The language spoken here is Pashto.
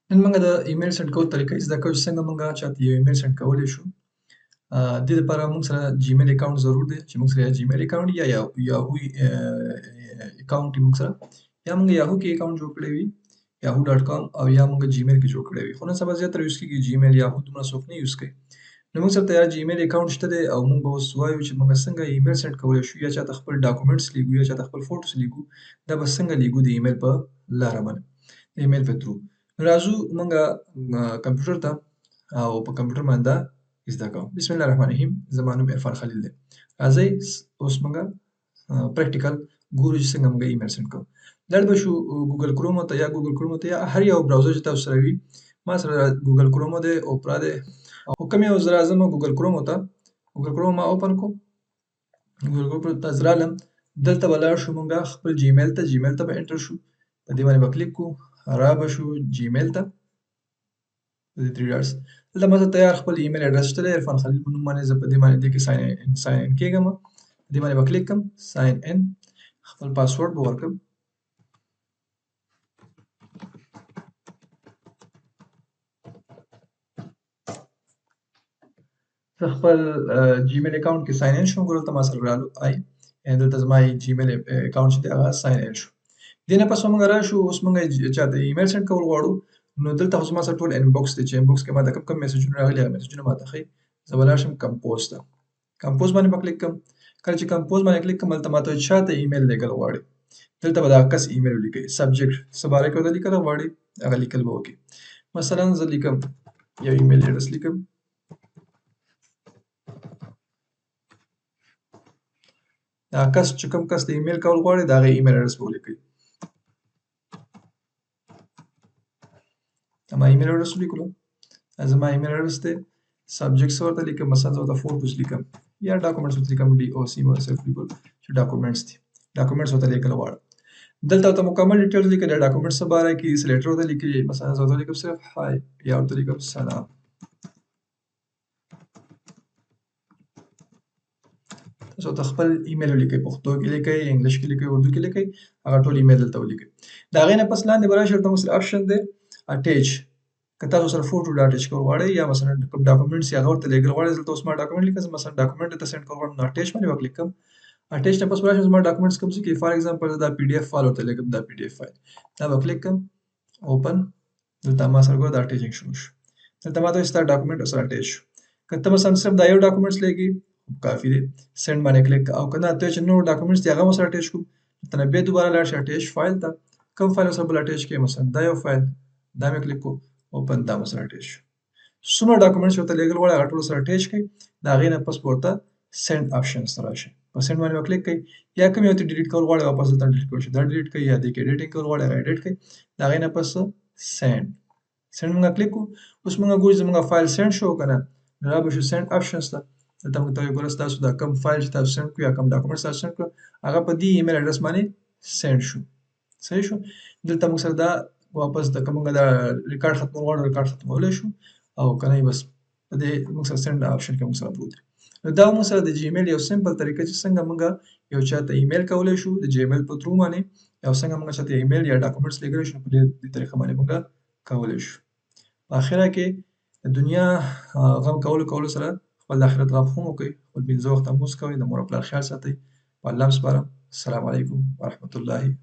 نن موږ د ایمیل سند کولو طریقې زده کوو چې څنګه موږ چاته یو ایمیل سند کولی شو. دې دپاره موږ سره جیمیل اکاونټ ضرور دی چې موږ سره یا جیمیل اکاونټ یا یاهو اکاونټ وي موږ سره، یا موږ یاهو کې اکاونټ جوړ کړی وي yahoo.com او یا موږ جیمیل کې جوړ کړی وي. خو نن سبا زیاتره یوز کېږي جیمیل، یاهو دومره څوک نه یوز کوي. نو موږ سره یا جیمیل اکاونټ شته دی او موږ به اوس وایو چې موږ څنګه ایمیل سند کولی شو، یا چاته خپل ډاکومنټس لیږو یا چاته خپل فوټوس لیږو. دا به څنګه لیږو د ایمیل په لاره باندې، د ایمیل په تھرو. نو راځو موږ کمپیوټر ته او په کمپیوټر باندې دا زده کوو. بسم الله الرحمن الرحیم. زما نوم عرفان خلیل دی. راځئ اوس موږ پریکټیکل ګورو چې څنګه موږ ایمیل سند کوو. لاړ به شو ګوګل کروم ته یا ګوګل کروم ته یا هر یو براوزر چې تاسو سره وي. ما سره ګوګل کروم دی، اوپرا دی، او کوم یو زه راځم ګوګل کروم ته. ګوګل کروم ما اوپن کړو. ګوګل کروم ته زه رالم. دلته به لاړ شو موږ خپل جیمیل ته. جیمیل ته به انټر شو. په دې باندې به کلیک کړو. را به شو جیمیل ته. د 3 ډاټس دلته ما سره تیار خپل ایمیل اډرس شته دی. عرفان خلیل په نوم باندې زه په دې باندې دې کې ساین ان کېږم. په دې باندې به کلیک کړم، ساین ان. خپل پاسورډ به ورکړم. زه خپل جیمیل اکاونټ کې ساین ان شوم. ګورئ دلته ما سره رالو دلته زما جیمیل اکاونټ چې دی هغه ساین ان شو. دې نه پس به موږ راشو. اوس موږ چاته ایمیل سند کول غواړو. نو دلته خو زما سره ټول انباکس دی چې انباکس کې ماته کوم میسجونه راغلي هغه میسجونه ماته ښیي. زه به لاړ شم کمپوز ته. کمپوز باندې به کلیک کړم. کله چې کمپوز باندې کلیک کړم هلته ماته چاته ایمیل لیږل غواړي. دلته به د هغه کس ایمیل ولیکئ. سبجیکټ څه باره کې ورته لیکل غواړي هغه لیکل به وکړئ. مثلا زه لیکم یو ایمیل اډرس لیکم. دا کس چې کوم کس ته ایمیل کول غواړي د هغه ایمیل اډرس به ولیکئ. ما ایمیل اډرس ولیکلو. زما ایمیل اډرس دی. سبجیکټ څه ورته لیکم، مثلا زه ورته فوټوس لیکم یا ډاکومنټس ورته لیکم. ډي او سي مو صرف لیکل چې ډاکومنټس دي. ډاکومنټس ورته لیکل غواړم. دلته ورته مکمل ډیټیلز لیکئ. د ډاکومنټس څه باره کې څه لیټر ورته لیکئ. مثلا زه ورته لیکم صرف های یا ورته لیکم سلام. تاسو ورته خپل ایمیل ولیکئ. پښتو کې لیکئ، انګلیش کې لیکئ، اردو کې لیکئ. هغه ټول ایمیل دلته ولیکئ. د هغې نه پس لاندې به راشئ. ورته موږ سره اپشن دی اټیچ. که تاسو سره فوټو اټیچ کول غواړئ یا مثلا کوم ډاکومنټس یې هغه ورته لیږل غواړئ. دلته اوس ما ډاکومنټ لیکم. زه مثلا ډاکومنټ درته سینډ کول غواړم نو اټیچ باندې به کلیک کړم. اټیچ نه پس به راشم زما ډاکومنټس کوم څه کې فار ایگزامپل زه دا پی ډي اف فایل ورته لیږم. دا پی ډي اف فایل دا به کلیک کړم. اوپن. دلته ما سره ګوره دا اټیچینګ شروع شو. دلته ما ته وایي ستا ډاکومنټ سره اټیچ شو. که ته مثلا صرف دا یو ډاکومنټس لیږي کافي دی. سینډ باندې کلیک کړه. او که نه ته چې نور ډاکومنټس دي هغه هم ورسره اټیچ کړو. دلته نه بیا دوباره لاړ شې اټیچ فایل ته. کوم فایل ورسره بل اټیچ کړې، مثلا دا یو فایل دا مې کلیک کړو. اوپن. دا مو سره اټیچ شو. څومره ډاکومنټس ورته لیږل غواړئ هغه ټول سره اټیچ کړئ. د هغې نه پس به ورته سینډ آپشنز ته راشئ. په سینډ باندې به کلیک کړئ. یا کوم یو ته ډیلیټ کول غواړئ واپس دلته ډیلیټ کول شي دا ډیلیټ کړئ، یا دې کې ایډیټینګ کول غواړئ هغه ایډیټ کړئ. د هغې نه پس سینډ. سینډ موږ کلیک کړو. اوس موږ ګورو زموږ فایل سینډ شو که نه. نو را به شو سینډ آپشنز ته. دلته موږ ته وایي ګوره ستاسو دا کوم فایل چې تاسو سینډ کړو یا کوم ډاکومنټس تاسو سینډ کړو هغه په دې ایمیل اډرس باندې سینډ شو. صحیح شو. دلته موږ سره دا واپس که موږ دا ریکارډ ختمول غواړو ریکارډ ختمولی شو، او که نه بس په دې موږ سره سینډ آپشن کې موږ سره پروت دی. نو دا موږ سره د جیمیل یو سمپل طریقه چې څنګه موږ یو چاته ایمیل کولی شو د جیمیل په تھرو باندې، او څنګه موږ چاته ایمیل یا ډاکومنټس لیږلی شو په دې طریقه باندې موږ کولی شو. په اخره کې د دنیا غم کولو سره خپل د آخرت غم هم وکړئ. خپل پنځه وخته لمونځ کوئ. د مور او پلار خیال ساتئ. په الله سپارم. السلام علیکم ورحمة الله